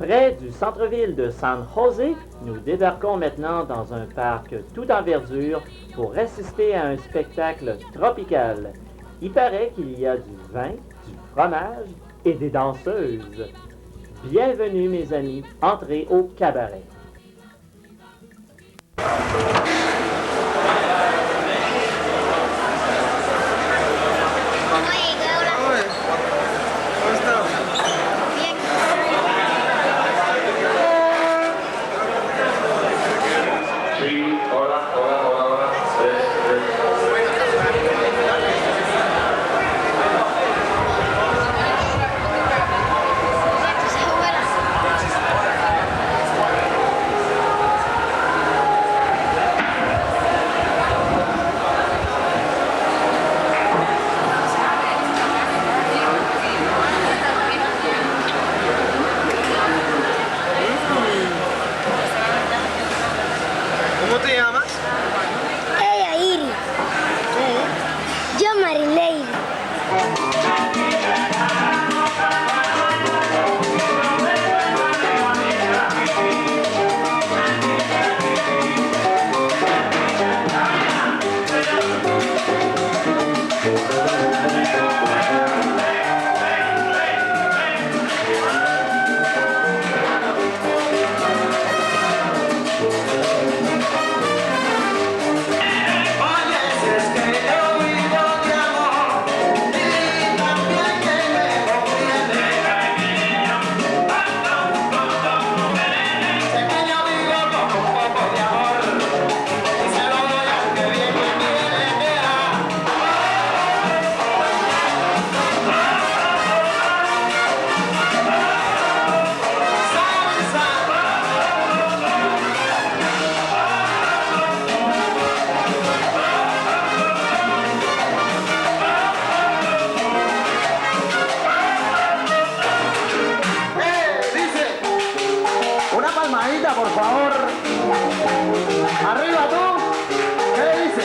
Près du centre-ville de San José, nous débarquons maintenant dans un parc tout en verdure pour assister à un spectacle tropical. Il paraît qu'il y a du vin, du fromage et des danseuses. Bienvenue mes amis, entrez au cabaret. ¿Cómo te llamas? Ella, Iri. ¿Tú? Yo, Marileiri. Una palmadita, por favor. Arriba tú. ¿Qué dice?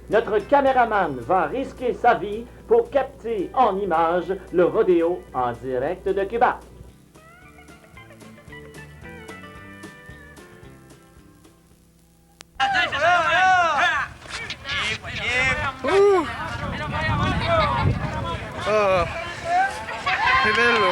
notre caméraman va risquer sa vie pour capter en images le rodéo en direct de Cuba. Oh, che bello!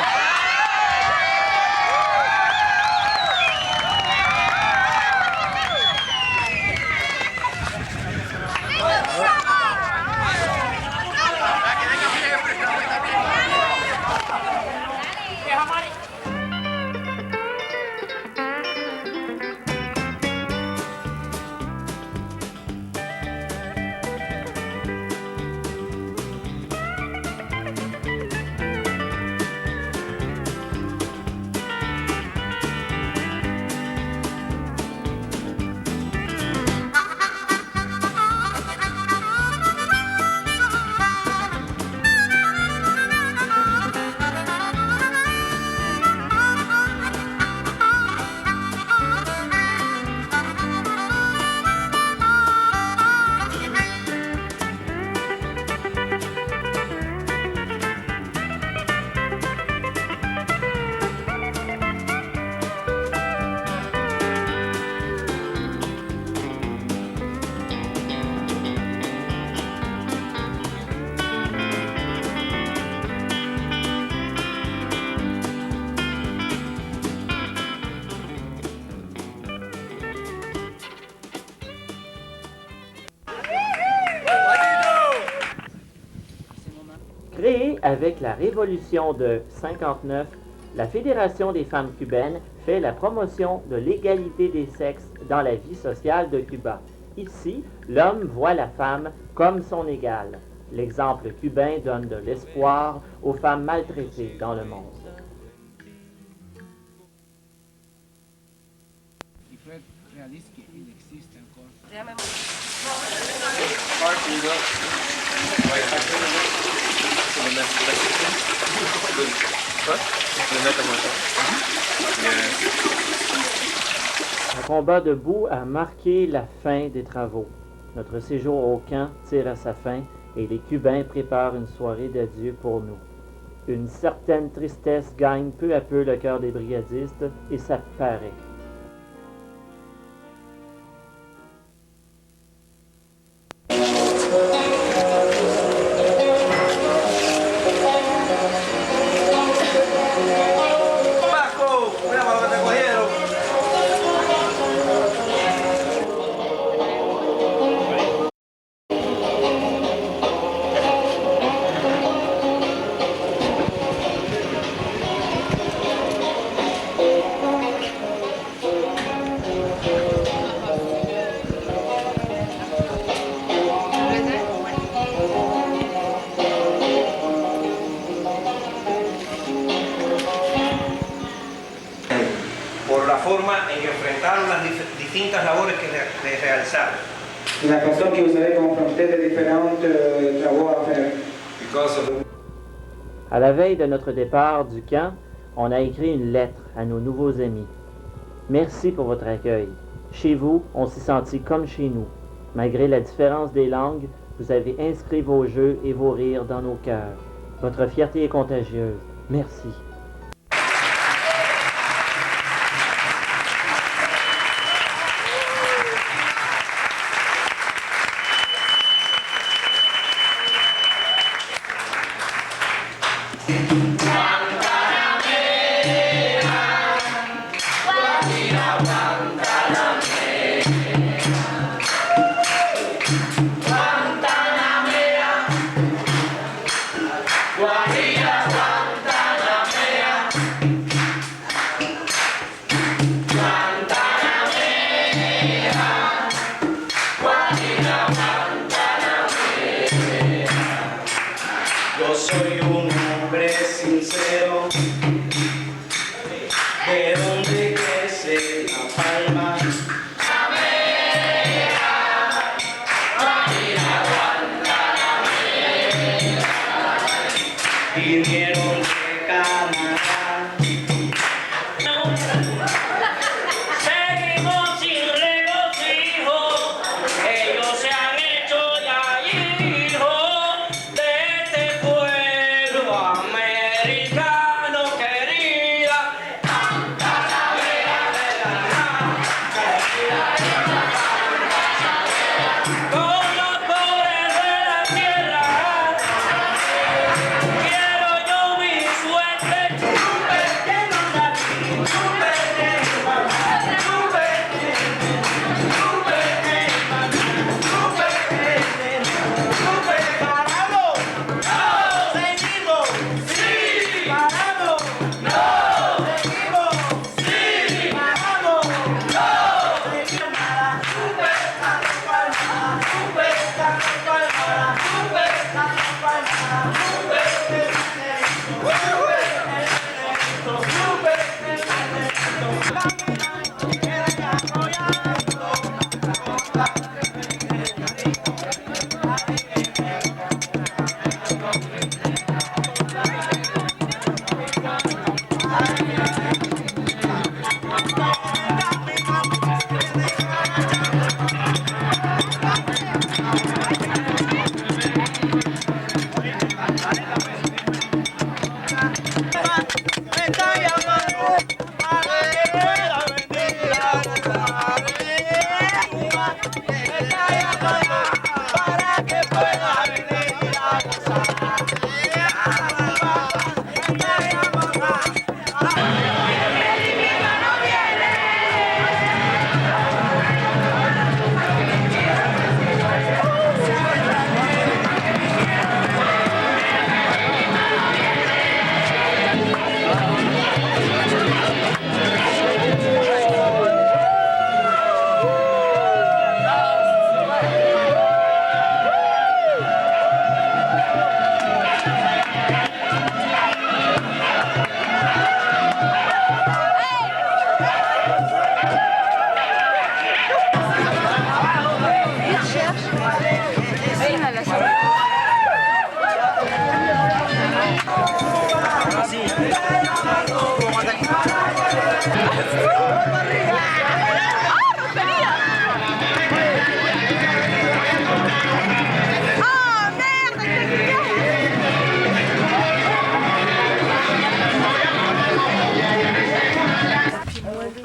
Créée avec la Révolution de 59, la Fédération des femmes cubaines fait la promotion de l'égalité des sexes dans la vie sociale de Cuba. Ici, l'homme voit la femme comme son égale. L'exemple cubain donne de l'espoir aux femmes maltraitées dans le monde. Un combat debout a marqué la fin des travaux. Notre séjour au camp tire à sa fin et les Cubains préparent une soirée d'adieu pour nous. Une certaine tristesse gagne peu à peu le cœur des brigadistes et ça paraît. Por la forma en que enfrentaron las distintas labores que realizaron. La façon que vous avez confronté les différents travaux à faire. À la veille de notre départ du camp, on a écrit une lettre à nos nouveaux amis. Merci pour votre accueil. Chez vous, on s'est senti comme chez nous. Malgré la différence des langues, vous avez inscrit vos jeux et vos rires dans nos cœurs. Votre fierté est contagieuse. Merci. Yo soy un hombre sincero, de donde crece la palma. Vinieron de Canadá. Seguimos sin regocijo, ellos se han hecho ya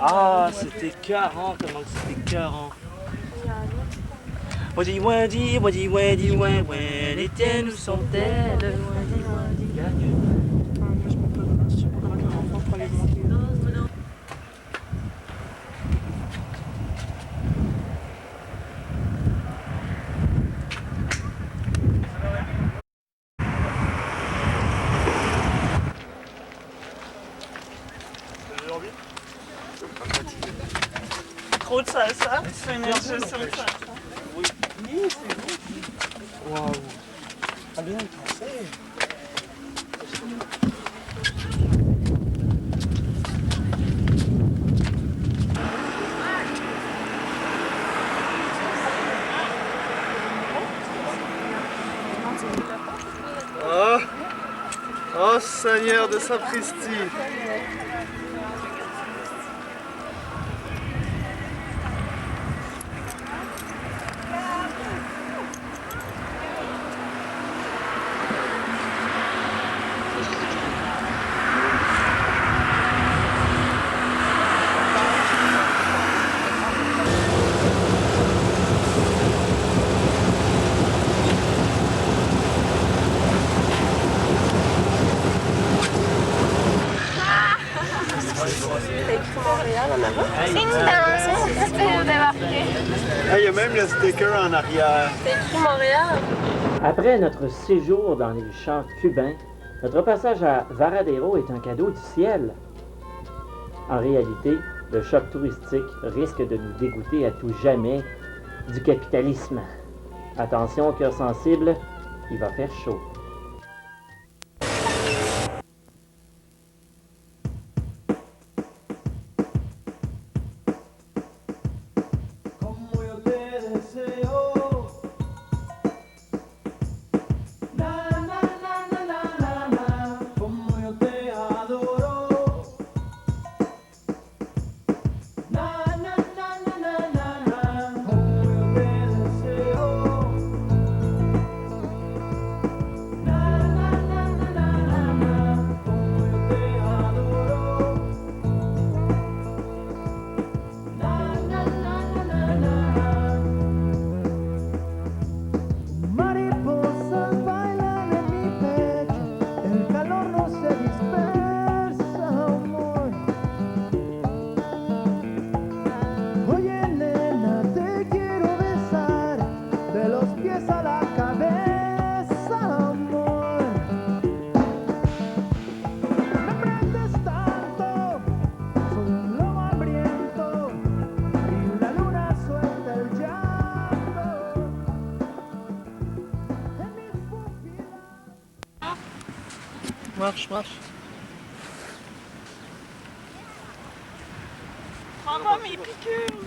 Ah, c'était écœurant, comment c'était écœurant. Wadi wadi, wadi wadi, ouais, les tiennes où sont-elles? Trop de salsa, c'est une énergie salsa. Oui, c'est bon. Waouh. Ah bien pensé. Oh, oh Seigneur de sapristi. Il y a même le sticker en arrière. C'est écrit Montréal. Après notre séjour dans les champs cubains, notre passage à Varadero est un cadeau du ciel. En réalité, le choc touristique risque de nous dégoûter à tout jamais du capitalisme. Attention, cœur sensible, il va faire chaud. Marche, marche. Prends-moi mes piqûres.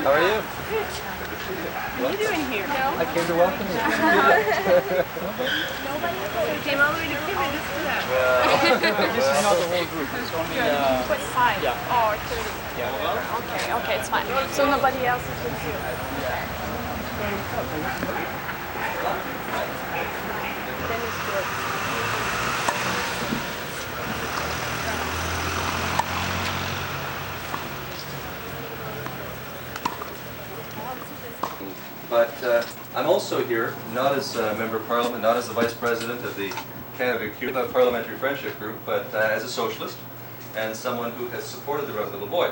How are you? What are you doing here? I came to welcome you. You came all the way to Canada for that. This is not the whole group. It's only. 25 or 30. Yeah. Okay, it's fine. So nobody else is with you. Then it's good. But I'm also here, not as a Member of Parliament, not as the Vice President of the Canada-Cuba Parliamentary Friendship Group, but as a socialist and someone who has supported the Little Boy.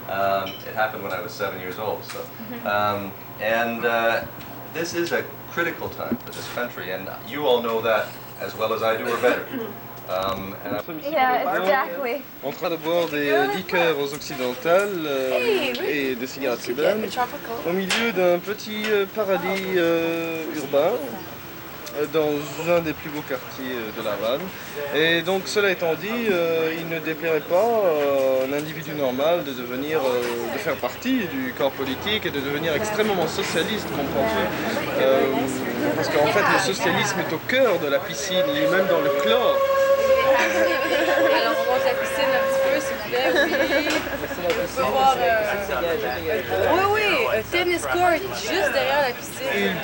It happened when I was 7 years old. So, this is a critical time for this country, and you all know that as well as I do, or better. Yeah, exactly. En train de boire des liqueurs occidentales et des cigarettes cubaines au milieu d'un petit paradis urbain dans un des plus beaux quartiers de La Havane. Et donc cela étant dit, il ne déplairait pas à un individu normal de devenir, de faire partie du corps politique et de devenir extrêmement socialiste, comprends-tu? Parce qu'en fait le socialisme est au cœur de la piscine, il est même dans le chlore. Alors on monte la piscine un petit peu s'il vous plaît, oui. On peut voir un tennis court juste derrière la piscine. Une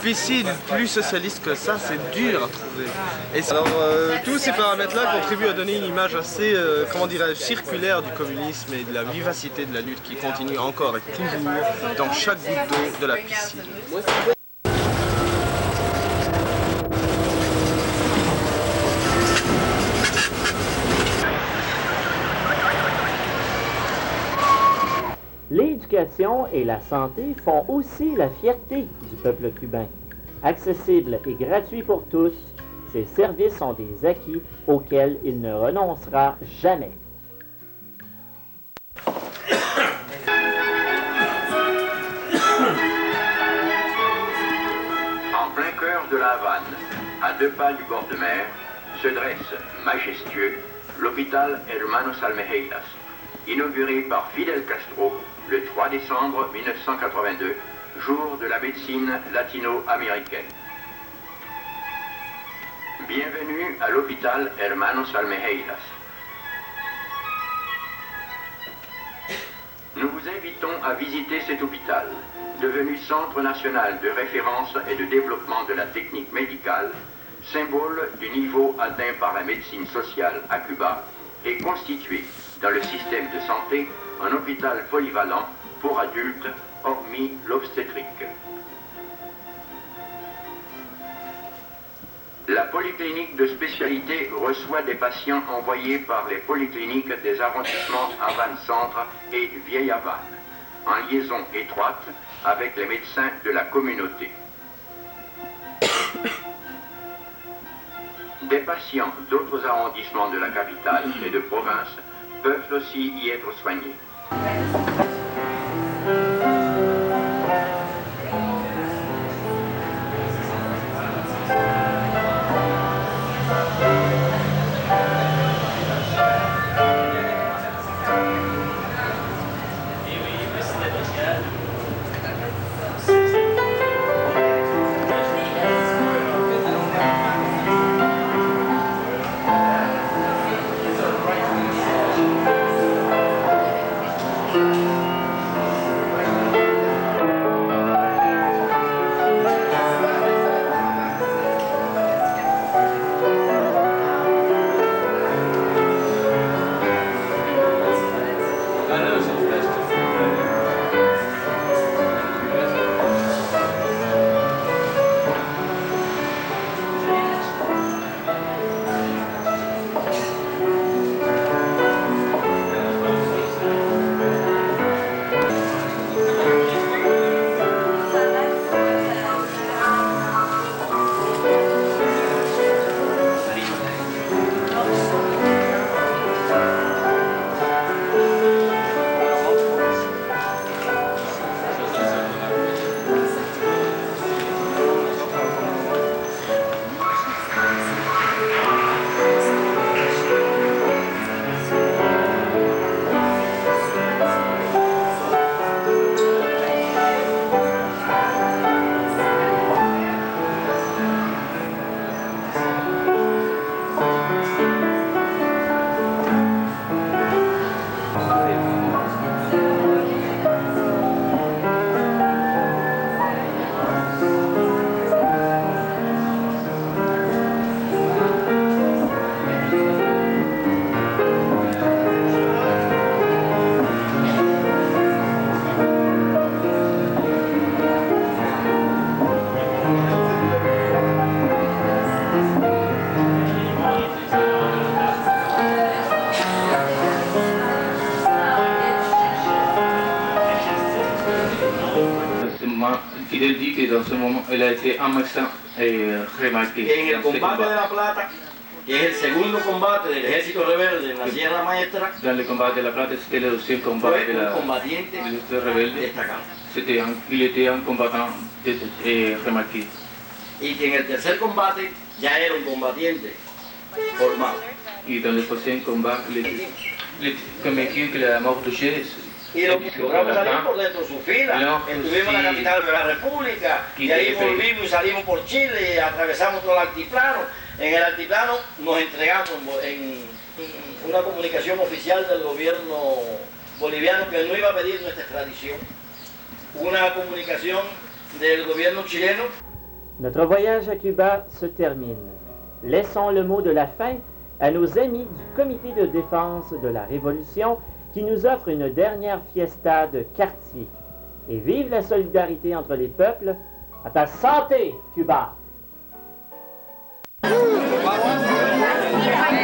piscine plus socialiste que ça, c'est dur à trouver. Et alors tous ces paramètres-là contribuent à donner une image assez, comment dirais-je, circulaire du communisme et de la vivacité de la lutte qui continue encore et toujours dans chaque goutte d'eau de la piscine. L'éducation et la santé font aussi la fierté du peuple cubain. Accessibles et gratuits pour tous, ces services sont des acquis auxquels il ne renoncera jamais. En plein cœur de la Havane, à 2 pas du bord de mer, se dresse, majestueux, l'hôpital Hermanos Almeheiras, inauguré par Fidel Castro le 3 décembre 1982, jour de la médecine latino-américaine. Bienvenue à l'hôpital Hermanos Almeheiras. Nous vous invitons à visiter cet hôpital, devenu Centre national de référence et de développement de la technique médicale, symbole du niveau atteint par la médecine sociale à Cuba et constitué dans le système de santé un hôpital polyvalent pour adultes, hormis l'obstétrique. La polyclinique de spécialité reçoit des patients envoyés par les polycliniques des arrondissements Havane Centre et Vieille Havane, en liaison étroite avec les médecins de la communauté. Des patients d'autres arrondissements de la capitale et de province peuvent aussi y être soignés. Fidel dit que dans ce moment, elle a été un médecin remarqué. En el combate de la plata, que es el segundo combate del ejército rebelde en la Sierra Maestra, dans le combat de la plata, c'était le deuxième combat de la rebelde. Il était un combattant remarqué. Y que en el tercer combate ya era un combatiente formado. Y dans le prochain combat, le convaincu que la mort de Che. Y logramos salir por dentro de su fila. Estuvimos en la capital de la República y ahí volvimos y salimos por Chile y atravesamos todo el altiplano. En el altiplano nos entregamos en una comunicación oficial del gobierno boliviano que no iba a pedir nuestra extradición. Una comunicación del gobierno chileno. Notre voyage à Cuba se termine. Laissons le mot de la fin à nos amis du Comité de défense de la Révolution qui nous offre une dernière fiesta de quartier. Et vive la solidarité entre les peuples. À ta santé, Cuba! You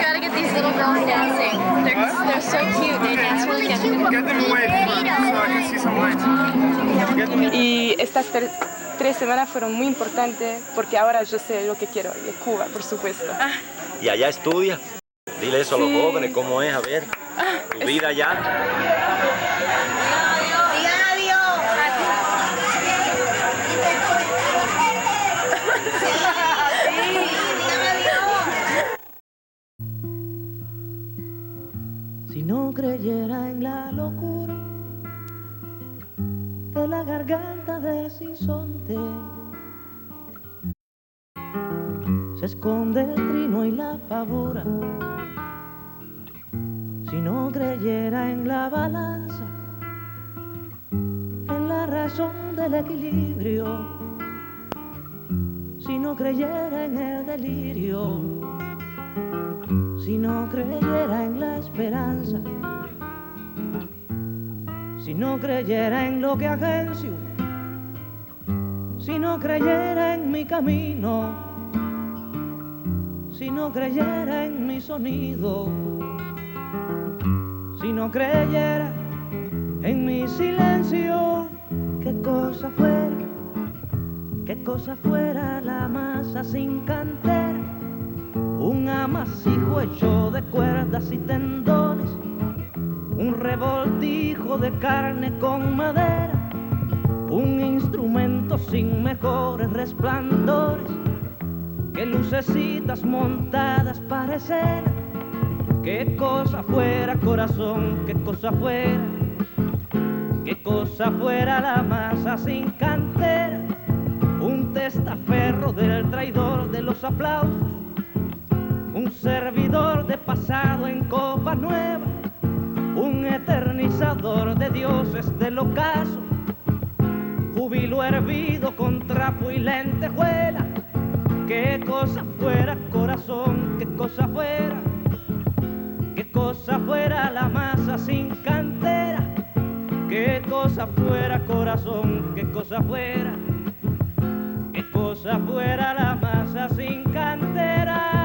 gotta get these little girls dancing. They're so cute. They dance really good. Get them away so I can see some lights. Y estas 3 semanas fueron muy importantes porque ahora yo sé lo que quiero y es Cuba, por supuesto. Y allá estudia. Dile eso a los jóvenes, cómo es, a ver, tu vida allá. Si no creyera en la locura de la garganta del sinsonte, se esconde el trino y la pavora. Si no creyera en la balanza, en la razón del equilibrio, si no creyera en el delirio, si no creyera en la esperanza, si no creyera en lo que agencio, si no creyera en mi camino, si no creyera en mi sonido, si no creyera en mi silencio, qué cosa fuera la masa sin cantera, un amasijo hecho de cuerdas y tendones, un revoltijo de carne con madera, un instrumento sin mejores resplandores que lucecitas montadas para escena. Qué cosa fuera, corazón, qué cosa fuera la masa sin cantera, un testaferro del traidor de los aplausos, un servidor de pasado en copa nueva, un eternizador de dioses del ocaso, júbilo hervido con trapo y lentejuela. Qué cosa fuera, corazón, qué cosa fuera la masa sin cantera, qué cosa fuera, corazón, qué cosa fuera la masa sin cantera.